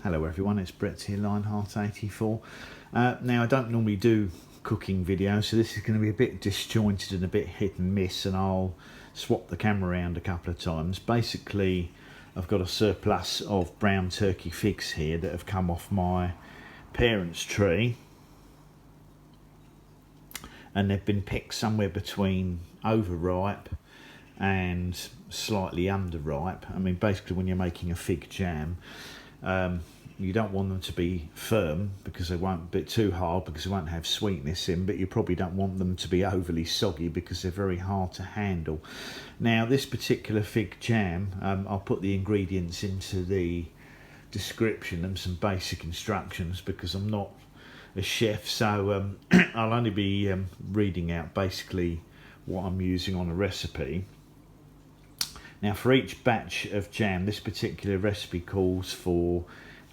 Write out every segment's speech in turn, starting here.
Hello everyone, it's Brett here, Lionheart84. Now I don't normally do cooking videos, so this is going to be a bit disjointed and a bit hit and miss, and I'll swap the camera around a couple of times. Basically, I've got a surplus of brown turkey figs here that have come off my parents' tree, and they've been picked somewhere between overripe and slightly underripe. I mean, basically when you're making a fig jam, you don't want them to be firm because they won't be too hard because they won't have sweetness in, but you probably don't want them to be overly soggy because they're very hard to handle. Now this particular fig jam, I'll put the ingredients into the description and some basic instructions because I'm not a chef, so I'll only be reading out basically what I'm using on a recipe. Now for each batch of jam, this particular recipe calls for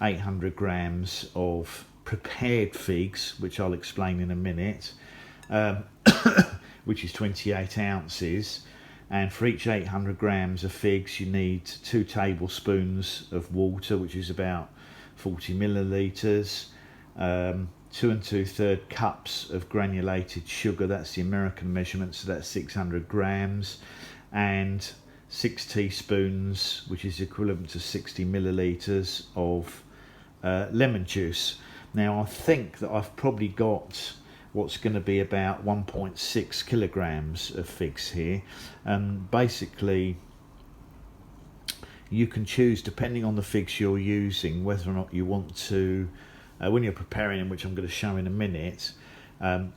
800 grams of prepared figs, which I'll explain in a minute, which is 28 ounces. And for each 800 grams of figs, you need 2 tablespoons of water, which is about 40 millilitres, 2 2/3 cups of granulated sugar, that's the American measurement, so that's 600 grams, and 6 teaspoons, which is equivalent to 60 millilitres of lemon juice. Now I think that I've probably got what's going to be about 1.6 kilograms of figs here. Basically you can choose, depending on the figs you're using, whether or not you want to, when you're preparing them, which I'm going to show in a minute,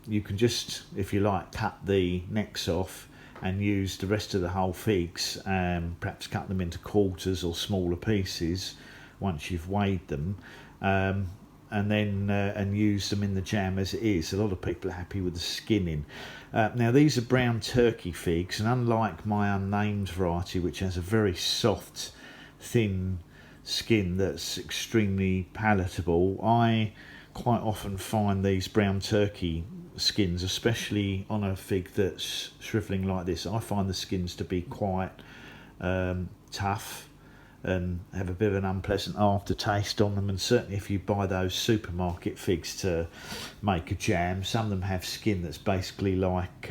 you can just, if you like, cut the necks off and use the rest of the whole figs, perhaps cut them into quarters or smaller pieces once you've weighed them, and then and use them in the jam as it is. A lot of people are happy with the skin in. Now these are brown turkey figs, and unlike my unnamed variety, which has a very soft, thin skin that's extremely palatable, I quite often find these brown turkey skins, especially on a fig that's shrivelling like this, I find the skins to be quite tough and have a bit of an unpleasant aftertaste on them. And certainly if you buy those supermarket figs to make a jam, some of them have skin that's basically like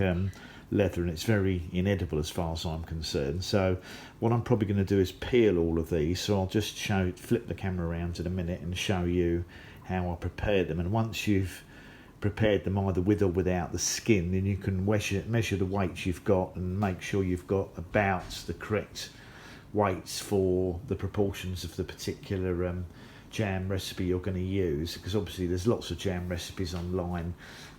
leather, and it's very inedible as far as I'm concerned. So what I'm probably going to do is peel all of these, so I'll just flip the camera around in a minute and show you how I prepare them. And once you've prepared them either with or without the skin, then you can measure the weights you've got and make sure you've got about the correct weights for the proportions of the particular jam recipe you're going to use, because obviously there's lots of jam recipes online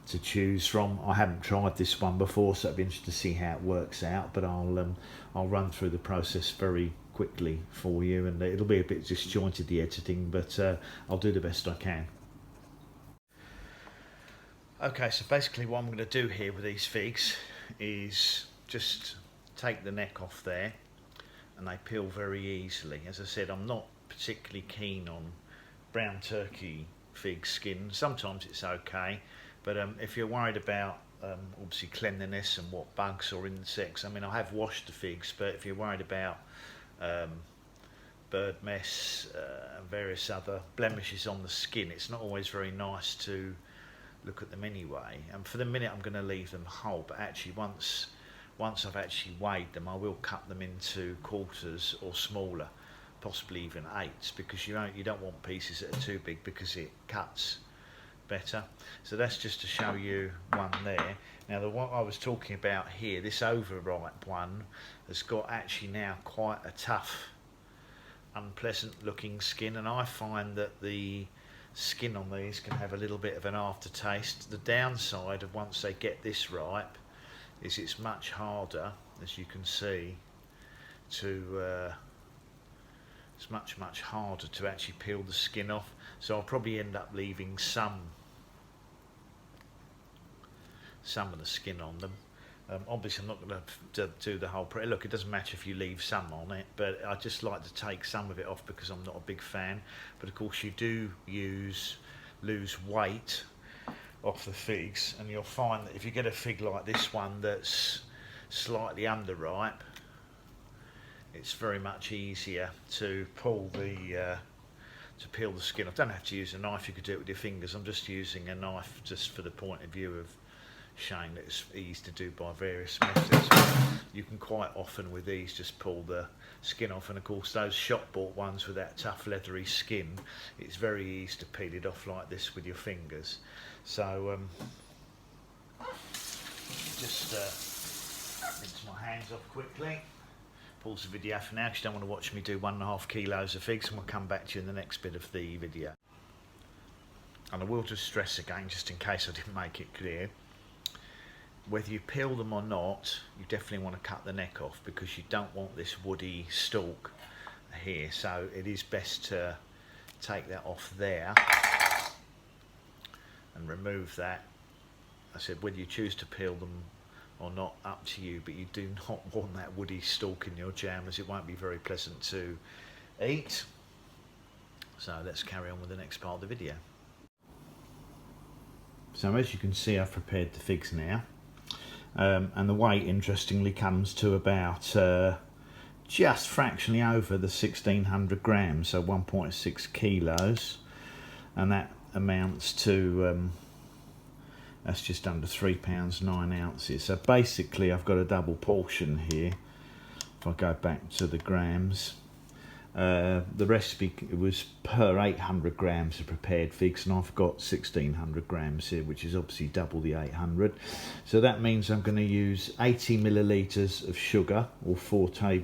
to choose from. I haven't tried this one before, so I'd be interested to see how it works out, but I'll run through the process very quickly for you, and it'll be a bit disjointed, the editing, but I'll do the best I can. Okay, so basically what I'm going to do here with these figs is just take the neck off there, and they peel very easily. As I said, I'm not particularly keen on brown turkey fig skin. Sometimes it's okay, but if you're worried about obviously cleanliness and what bugs or insects, I mean, I have washed the figs, but if you're worried about bird mess and various other blemishes on the skin, it's not always very nice to look at them anyway. And for the minute I'm going to leave them whole, but actually once I've actually weighed them, I will cut them into quarters or smaller, possibly even eighths, because you don't want pieces that are too big because it cuts better. So that's just to show you one there. Now the one I was talking about here, this overripe one, has got actually now quite a tough, unpleasant looking skin, and I find that the skin on these can have a little bit of an aftertaste. The downside of once they get this ripe is it's much harder, as you can see, to it's much harder to actually peel the skin off. So I'll probably end up leaving some of the skin on them. Obviously I'm not going to do the whole look, it doesn't matter if you leave some on it, but I just like to take some of it off because I'm not a big fan. But of course you do lose weight off the figs, and you'll find that if you get a fig like this one that's slightly underripe, it's very much easier to pull the to peel the skin off. Don't have to use a knife, you could do it with your fingers. I'm just using a knife just for the point of view of showing that it's easy to do by various methods. You can quite often with these just pull the skin off, and of course those shop bought ones with that tough leathery skin, it's very easy to peel it off like this with your fingers. So just rinse my hands off quickly. Pause the video for now because you don't want to watch me do 1.5 kilos of figs, and we'll come back to you in the next bit of the video. And I will just stress again, just in case I didn't make it clear, whether you peel them or not, you definitely want to cut the neck off because you don't want this woody stalk here. So it is best to take that off there and remove that. I said whether you choose to peel them or not, up to you, but you do not want that woody stalk in your jam, as it won't be very pleasant to eat. So let's carry on with the next part of the video. So as you can see, I've prepared the figs now, and the weight interestingly comes to about just fractionally over the 1600 grams, so 1.6 kilos, and that amounts to that's just under £3 9 ounces. So basically I've got a double portion here. If I go back to the grams, the recipe was per 800 grams of prepared figs, and I've got 1600 grams here, which is obviously double the 800. So that means I'm going to use 80 millilitres of sugar, or 80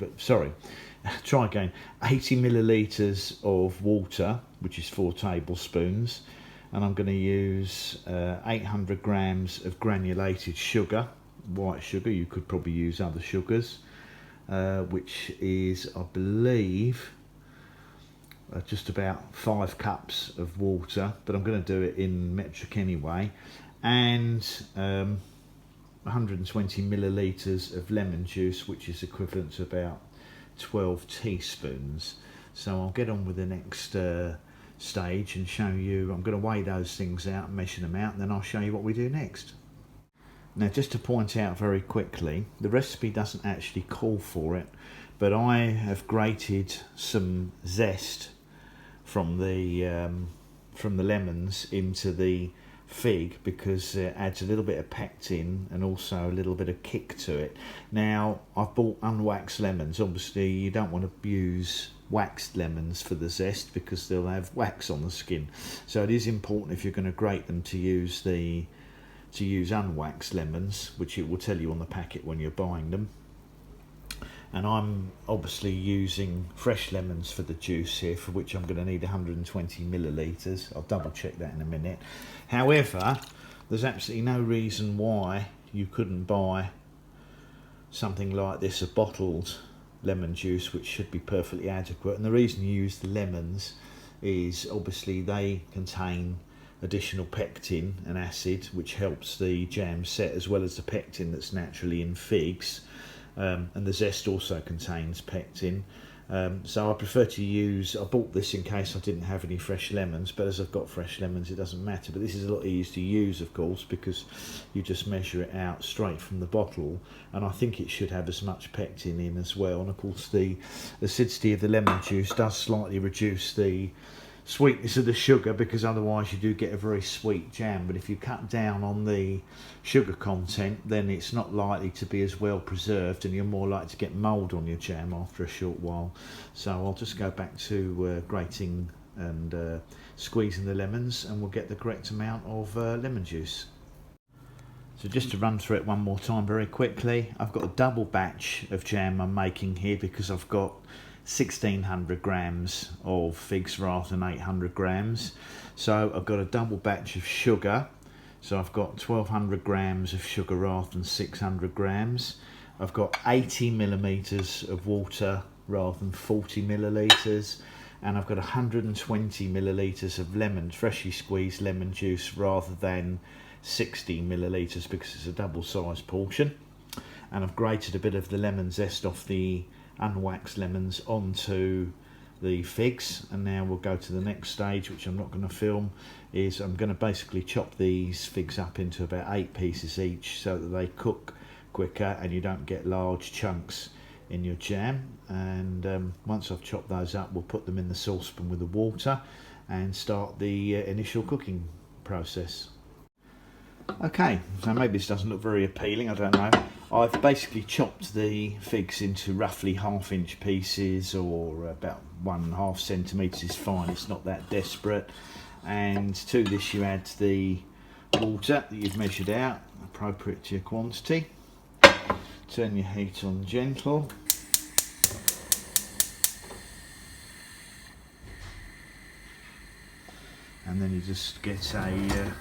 millilitres of water, which is 4 tablespoons. And I'm going to use 800 grams of granulated sugar, white sugar. You could probably use other sugars, which is, I believe, just about 5 cups of water, but I'm going to do it in metric anyway, and 120 millilitres of lemon juice, which is equivalent to about 12 teaspoons. So I'll get on with the next stage and show you. I'm going to weigh those things out and measure them out, and then I'll show you what we do next. Now, just to point out very quickly, the recipe doesn't actually call for it, but I have grated some zest from the lemons into the fig because it adds a little bit of pectin and also a little bit of kick to it. Now, I've bought unwaxed lemons. Obviously you don't want to use waxed lemons for the zest because they'll have wax on the skin, so it is important if you're going to grate them to use unwaxed lemons, which it will tell you on the packet when you're buying them. And I'm obviously using fresh lemons for the juice here, for which I'm going to need 120 millilitres. I'll double check that in a minute. However, there's absolutely no reason why you couldn't buy something like this, a bottled lemon juice, which should be perfectly adequate. And the reason you use the lemons is obviously they contain additional pectin and acid, which helps the jam set, as well as the pectin that's naturally in figs. And the zest also contains pectin. So I prefer to use, I bought this in case I didn't have any fresh lemons, but as I've got fresh lemons it doesn't matter. But this is a lot easier to use, of course, because you just measure it out straight from the bottle, and I think it should have as much pectin in as well. And of course the acidity of the lemon juice does slightly reduce the sweetness of the sugar, because otherwise you do get a very sweet jam. But if you cut down on the sugar content, then it's not likely to be as well preserved, and you're more likely to get mould on your jam after a short while. So I'll just go back to grating and squeezing the lemons, and we'll get the correct amount of lemon juice. So just to run through it one more time very quickly, I've got a double batch of jam I'm making here because I've got 1600 grams of figs rather than 800 grams. So I've got a double batch of sugar, so I've got 1200 grams of sugar rather than 600 grams. I've got 80 millilitres of water rather than 40 millilitres, and I've got 120 millilitres of lemon, freshly squeezed lemon juice, rather than 60 millilitres because it's a double sized portion. And I've grated a bit of the lemon zest off the unwaxed lemons onto the figs, and now we'll go to the next stage, which I'm not going to film. Is I'm going to basically chop these figs up into about 8 pieces each, so that they cook quicker and you don't get large chunks in your jam. And once I've chopped those up, we'll put them in the saucepan with the water and start the initial cooking process. Okay, so maybe this doesn't look very appealing, I don't know. I've basically chopped the figs into roughly 1/2 inch pieces, or about 1.5 centimetres is fine, it's not that desperate. And to this you add the water that you've measured out, appropriate to your quantity. Turn your heat on gentle. And then you just get a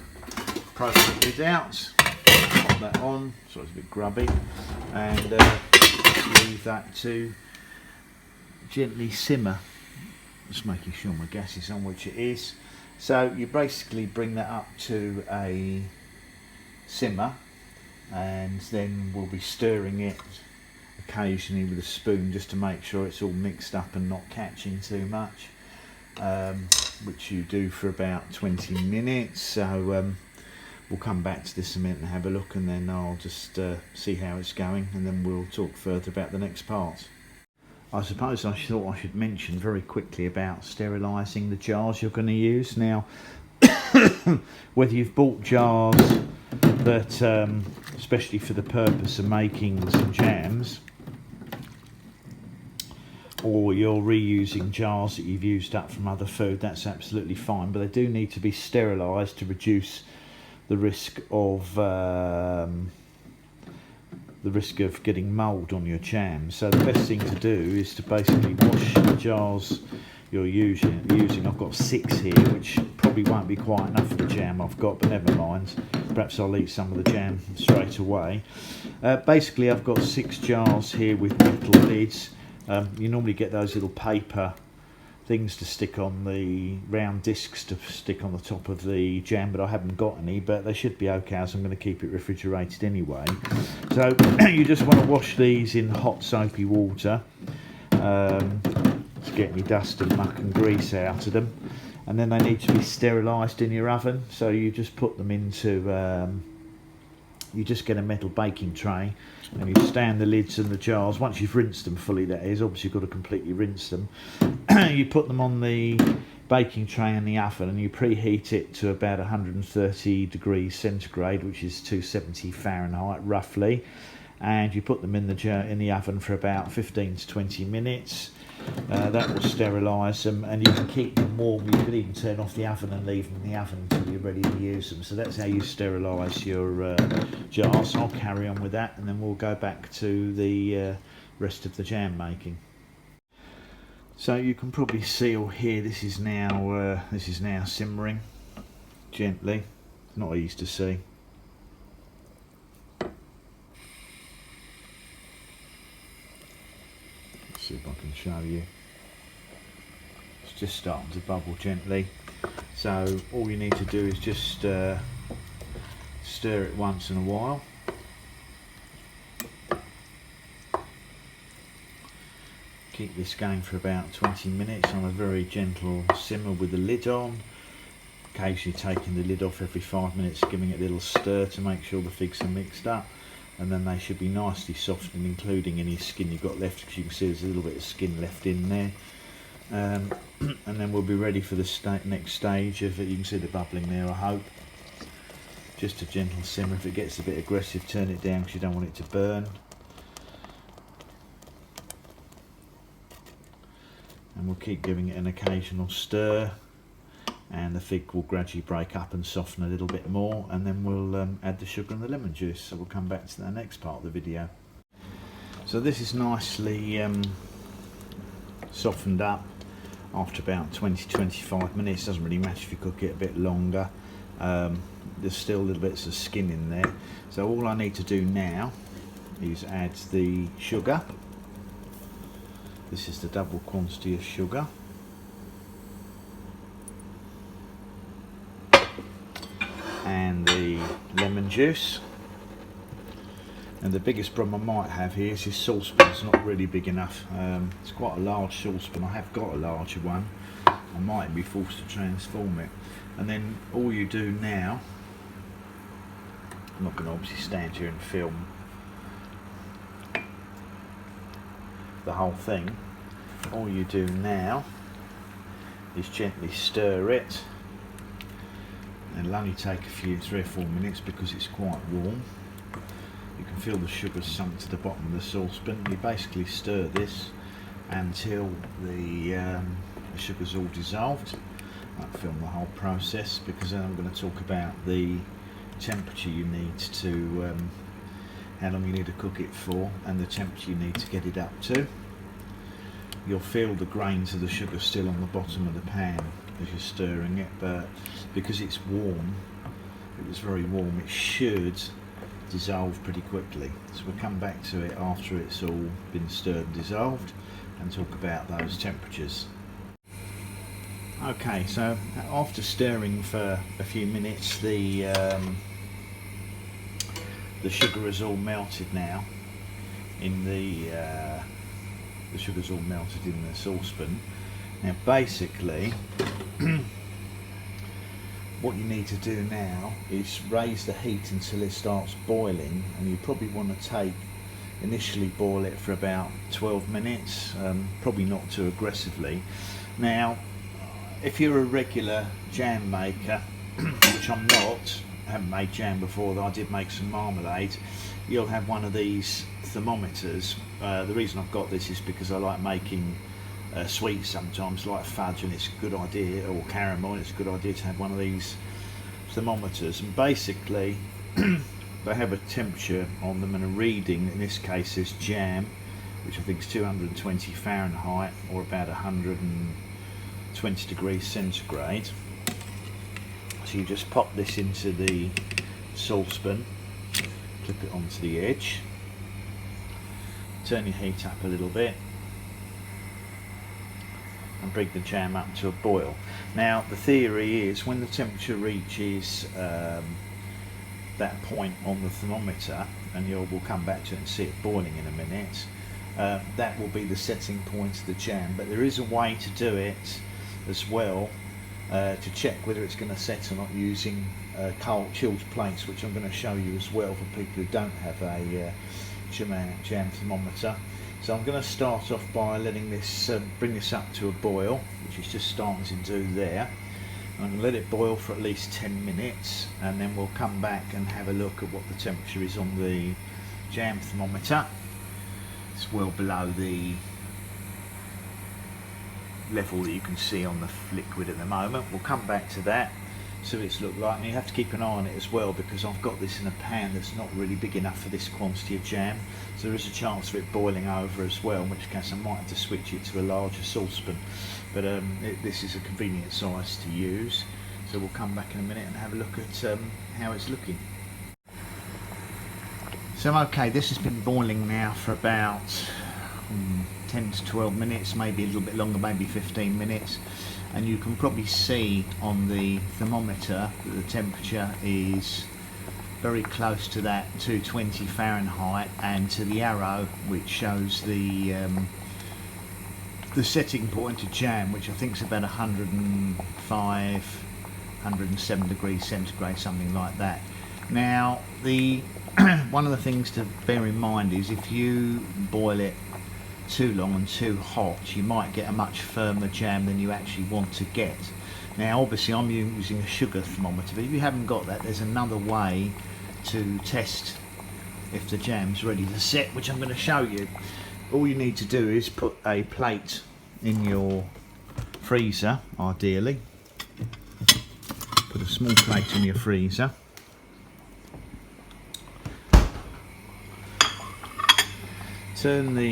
appropriate lid out, pop that on, so it's a bit grubby, and leave that to gently simmer. Just making sure my gas is on, which it is. So you basically bring that up to a simmer, and then we'll be stirring it occasionally with a spoon just to make sure it's all mixed up and not catching too much, which you do for about 20 minutes. So we'll come back to this in a minute and have a look, and then I'll just see how it's going, and then we'll talk further about the next part. I suppose I thought I should mention very quickly about sterilising the jars you're going to use. Now, whether you've bought jars that, especially for the purpose of making some jams, or you're reusing jars that you've used up from other food, that's absolutely fine, but they do need to be sterilised to reduce the risk of getting mould on your jam. So the best thing to do is to basically wash the jars you're using. I've got 6 here, which probably won't be quite enough for the jam I've got, but never mind. Perhaps I'll eat some of the jam straight away. Basically I've got 6 jars here with metal lids. You normally get those little paper things to stick on, the round discs to stick on the top of the jam, but I haven't got any, but they should be okay, as I'm going to keep it refrigerated anyway. So you just want to wash these in hot soapy water, to get any dust and muck and grease out of them, and then they need to be sterilised in your oven. So you just put them into you just get a metal baking tray, and you stand the lids and the jars, once you've rinsed them fully, that is, obviously you've got to completely rinse them. You put them on the baking tray in the oven, and you preheat it to about 130 degrees centigrade, which is 270 Fahrenheit roughly, and you put them in the oven for about 15 to 20 minutes. That will sterilise them, and you can keep them warm. You can even turn off the oven and leave them in the oven until you're ready to use them. So that's how you sterilise your jars. I'll carry on with that, and then we'll go back to the rest of the jam making. So you can probably see or hear this is now simmering gently. It's not easy to see. See if I can show you. It's just starting to bubble gently, so all you need to do is just stir it once in a while. Keep this going for about 20 minutes on a very gentle simmer with the lid on, occasionally taking the lid off every 5 minutes, giving it a little stir to make sure the figs are mixed up. And then they should be nicely soft, and including any skin you've got left, because you can see there's a little bit of skin left in there. And then we'll be ready for the next stage of it. You can see the bubbling there, I hope. Just a gentle simmer. If it gets a bit aggressive, turn it down, because you don't want it to burn. And we'll keep giving it an occasional stir, and the fig will gradually break up and soften a little bit more, and then we'll add the sugar and the lemon juice. So we'll come back to the next part of the video. So this is nicely softened up after about 20-25 minutes. Doesn't really matter if you cook it a bit longer. There's still little bits of skin in there. So all I need to do now is add the sugar. This is the double quantity of sugar. And the lemon juice. And the biggest problem I might have here is this saucepan's not really big enough. It's quite a large saucepan. I have got a larger one. I might be forced to transform it. And then all you do now, I'm not going to obviously stand here and film, the whole thing. All you do now is gently stir it. It'll only take a few 3 or 4 minutes because it's quite warm. You can feel the sugar sunk to the bottom of the saucepan. You basically stir this until the sugar's all dissolved. I won't film the whole process because then I'm going to talk about the temperature you need to, how long you need to cook it for, and the temperature you need to get it up to. You'll feel the grains of the sugar still on the bottom of the pan as you're stirring it, but because it's warm, it was very warm, it should dissolve pretty quickly. So we'll come back to it after it's all been stirred and dissolved and talk about those temperatures. Okay, so after stirring for a few minutes, the sugar is all melted now in the sugar's all melted in the saucepan. Now basically what you need to do now is raise the heat until it starts boiling, and you probably want to initially boil it for about 12 minutes, probably not too aggressively. Now if you're a regular jam maker, which I'm not, I haven't made jam before, though I did make some marmalade, you'll have one of these thermometers. The reason I've got this is because I like making sweets sometimes, like fudge, and it's a good idea, or caramel, and it's a good idea to have one of these thermometers. And basically they have a temperature on them and a reading. In this case is jam, which I think is 220 Fahrenheit or about 120 degrees centigrade. So you just pop this into the saucepan, clip it onto the edge, turn your heat up a little bit and bring the jam up to a boil. Now the theory is when the temperature reaches that point on the thermometer, and we'll come back to it and see it boiling in a minute, that will be the setting point of the jam. But there is a way to do it as well, to check whether it's going to set or not, using cold chilled plates, which I'm going to show you as well for people who don't have a jam thermometer. So I'm going to start off by letting this bring this up to a boil, which is just starting to do there. I'm going to let it boil for at least 10 minutes, and then we'll come back and have a look at what the temperature is on the jam thermometer. It's well below the level that you can see on the liquid at the moment. We'll come back to that, see what it's looked like, and you have to keep an eye on it as well, because I've got this in a pan that's not really big enough for this quantity of jam, so there is a chance of it boiling over as well, in which case I might have to switch it to a larger saucepan. But this is a convenient size to use, so we'll come back in a minute and have a look at how it's looking. So okay, this has been boiling now for about 10 to 12 minutes, maybe a little bit longer, maybe 15 minutes, and you can probably see on the thermometer that the temperature is very close to that 220 Fahrenheit, and to the arrow which shows the setting point of jam, which I think is about 105, 107 degrees centigrade, something like that. Now one of the things to bear in mind is if you boil it too long and too hot, you might get a much firmer jam than you actually want to get. Now obviously I'm using a sugar thermometer, but if you haven't got that, there's another way to test if the jam's ready to set, which I'm going to show you. All you need to do is put a plate in your freezer, ideally. Put a small plate in your freezer. Turn the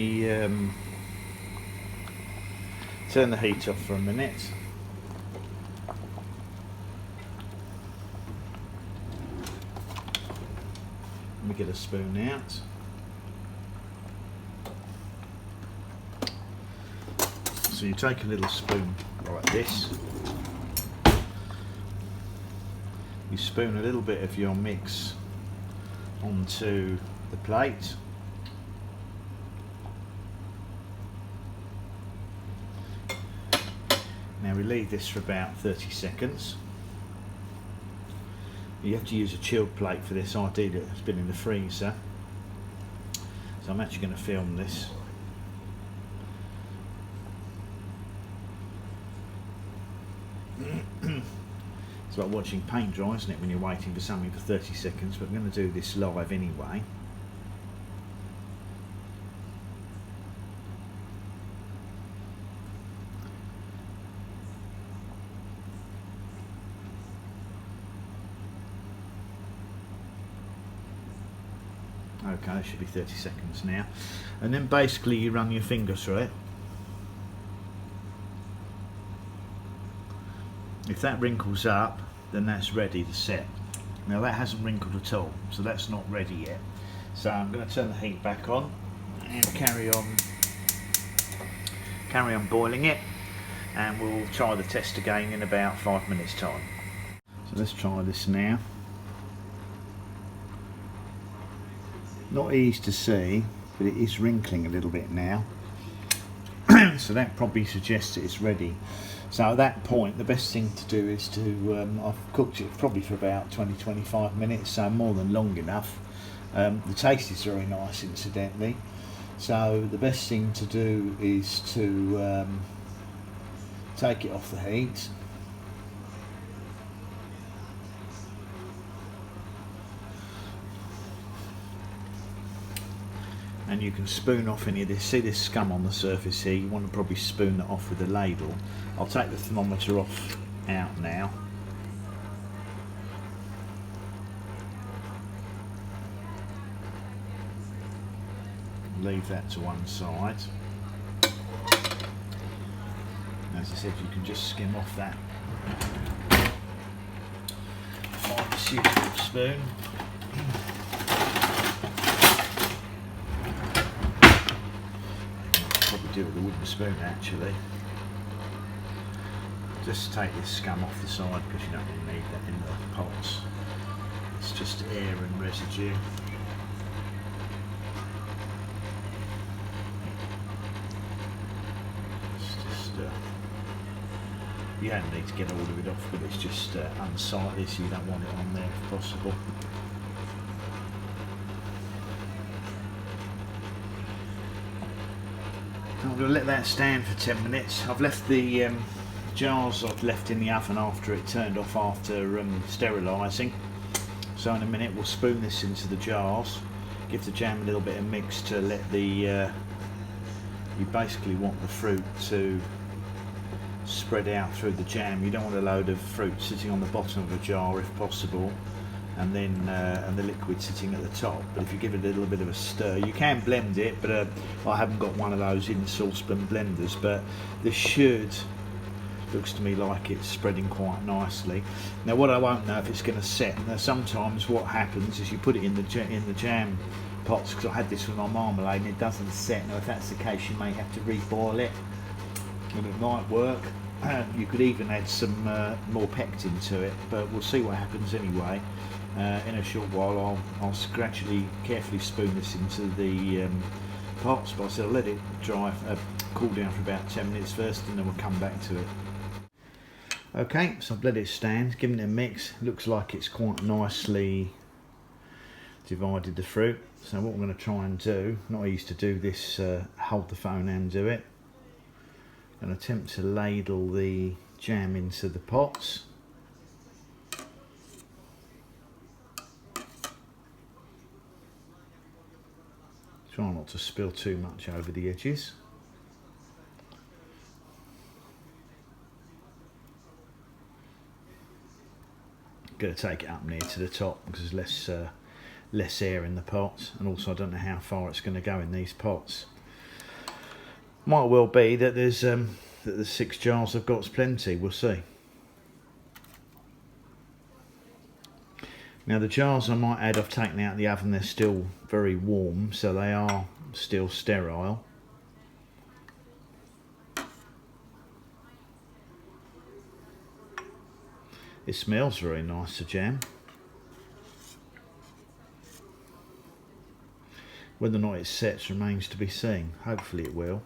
heat off for a minute. Let me get a spoon out. So you take a little spoon like this. You spoon a little bit of your mix onto the plate. Now we leave this for about 30 seconds. You have to use a chilled plate for this, ideally it's been in the freezer. So I'm actually going to film this. It's like watching paint dry, isn't it, when you're waiting for something for 30 seconds, but I'm going to do this live anyway. Okay, that should be 30 seconds now. And then basically you run your finger through it. If that wrinkles up, then that's ready to set. Now that hasn't wrinkled at all, so that's not ready yet. So I'm going to turn the heat back on and carry on boiling it, and we'll try the test again in about 5 minutes time. So let's try this now. Not easy to see, but it is wrinkling a little bit now. So that probably suggests that it's ready. So at that point, the best thing to do is to, I've cooked it probably for about 20-25 minutes, so more than long enough. The taste is very nice, incidentally. So the best thing to do is to take it off the heat. And you can spoon off any of this. See this scum on the surface here? You want to probably spoon that off with a ladle. I'll take the thermometer off out now. Leave that to one side. As I said, you can just skim off that pharmaceutical spoon. Probably do with a wooden spoon actually. Just take this scum off the side because you don't really need that in the pots. It's just air and residue. You don't need to get all of it off, but it's just unsightly, so you don't want it on there if possible. I'm going to let that stand for 10 minutes. I've left the jars I've left in the oven after it turned off after sterilising. So in a minute we'll spoon this into the jars, give the jam a little bit of mix to let the, you basically want the fruit to spread out through the jam. You don't want a load of fruit sitting on the bottom of a jar if possible, and then and the liquid sitting at the top. But if you give it a little bit of a stir, you can blend it, but I haven't got one of those in saucepan blenders, but this should, looks to me like it's spreading quite nicely. Now what I won't know if it's going to set. Now sometimes what happens is you put it in the jam pots, because I had this with my marmalade and it doesn't set. Now if that's the case, you may have to reboil it, and it might work. You could even add some more pectin to it, but we'll see what happens anyway. In a short while I'll gradually, carefully spoon this into the pots, but I'll let it dry, cool down for about 10 minutes first, and then we'll come back to it. Okay, so I've let it stand, given it a mix. Looks like it's quite nicely divided, the fruit. So what I'm going to try and do, not easy to do this, hold the phone and do it. I'm going to attempt to ladle the jam into the pots. Try not to spill too much over the edges. Going to take it up near to the top because there's less air in the pot, and also I don't know how far it's going to go in these pots. Might well be that there's that the 6 jars I've got's plenty. We'll see. Now the jars I might add, I've taken out of the oven. They're still very warm, so they are still sterile. It smells very nice, the jam. Whether or not it sets remains to be seen. Hopefully it will.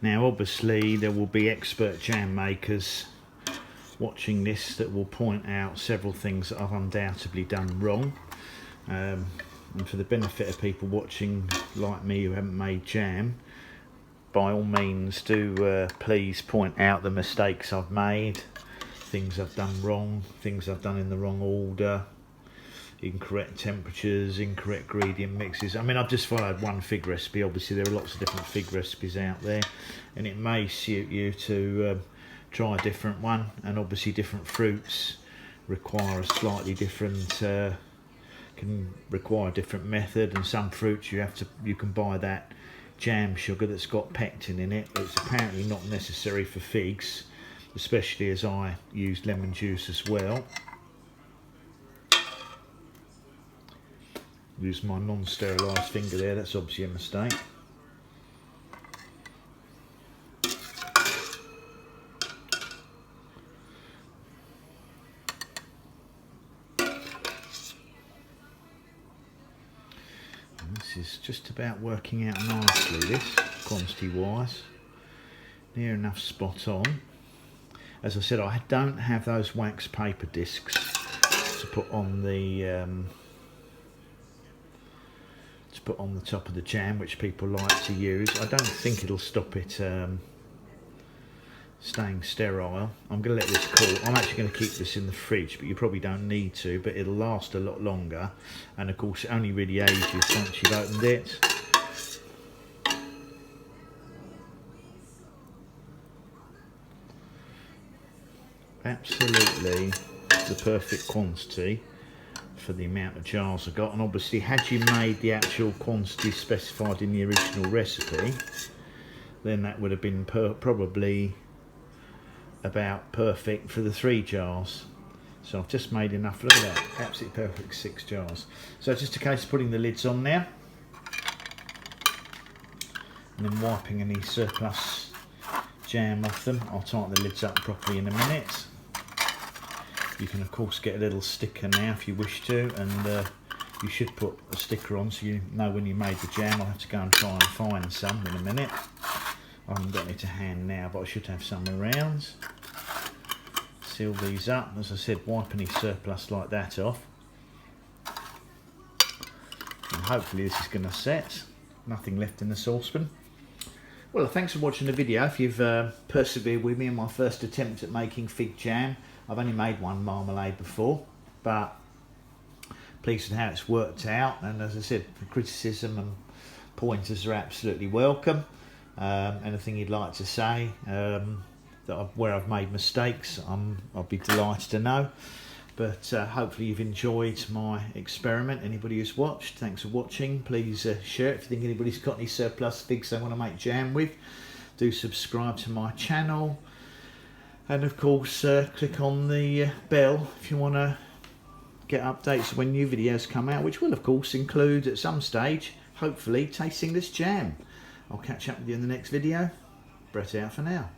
Now obviously there will be expert jam makers watching this that will point out several things that I've undoubtedly done wrong, and for the benefit of people watching like me who haven't made jam, by all means do please point out the mistakes I've made, things I've done wrong, things I've done in the wrong order, incorrect temperatures, incorrect ingredient mixes. I mean, I've just followed one fig recipe. Obviously there are lots of different fig recipes out there, and it may suit you to try a different one, and obviously different fruits require a slightly different can require a different method, and some fruits you can buy that jam sugar that's got pectin in it. It's apparently not necessary for figs, especially as I used lemon juice as well. Use my non-sterilised finger there, that's obviously a mistake. And this is just about working out nicely, this, quantity wise. Near enough spot on. As I said, I don't have those wax paper discs to put on the top of the jam, which people like to use. I don't think it'll stop it staying sterile. I'm going to let this cool. I'm actually going to keep this in the fridge, but you probably don't need to, but it'll last a lot longer, and of course it only really ages once you've opened it. Absolutely the perfect quantity for the amount of jars I got, and obviously had you made the actual quantity specified in the original recipe, then that would have been probably about perfect for the 3 jars. So I've just made enough. Look at that, absolutely perfect 6 jars. So it's just a case of putting the lids on now and then wiping any surplus jam off them. I'll tighten the lids up properly in a minute. You can of course get a little sticker now if you wish to, and you should put a sticker on so you know when you made the jam. I'll have to go and try and find some in a minute. I haven't got any to hand now, but I should have some around. Seal these up. As I said, wipe any surplus like that off. And hopefully this is going to set. Nothing left in the saucepan. Well, thanks for watching the video. If you've persevered with me in my first attempt at making fig jam. I've only made one marmalade before, but pleased with how it's worked out. And as I said, criticism and pointers are absolutely welcome. Anything you'd like to say, where I've made mistakes, I'll be delighted to know. But hopefully you've enjoyed my experiment. Anybody who's watched, thanks for watching. Please share it if you think anybody's got any surplus figs they want to make jam with. Do subscribe to my channel. And of course, click on the bell if you want to get updates when new videos come out, which will of course include at some stage, hopefully, tasting this jam. I'll catch up with you in the next video. Brett out for now.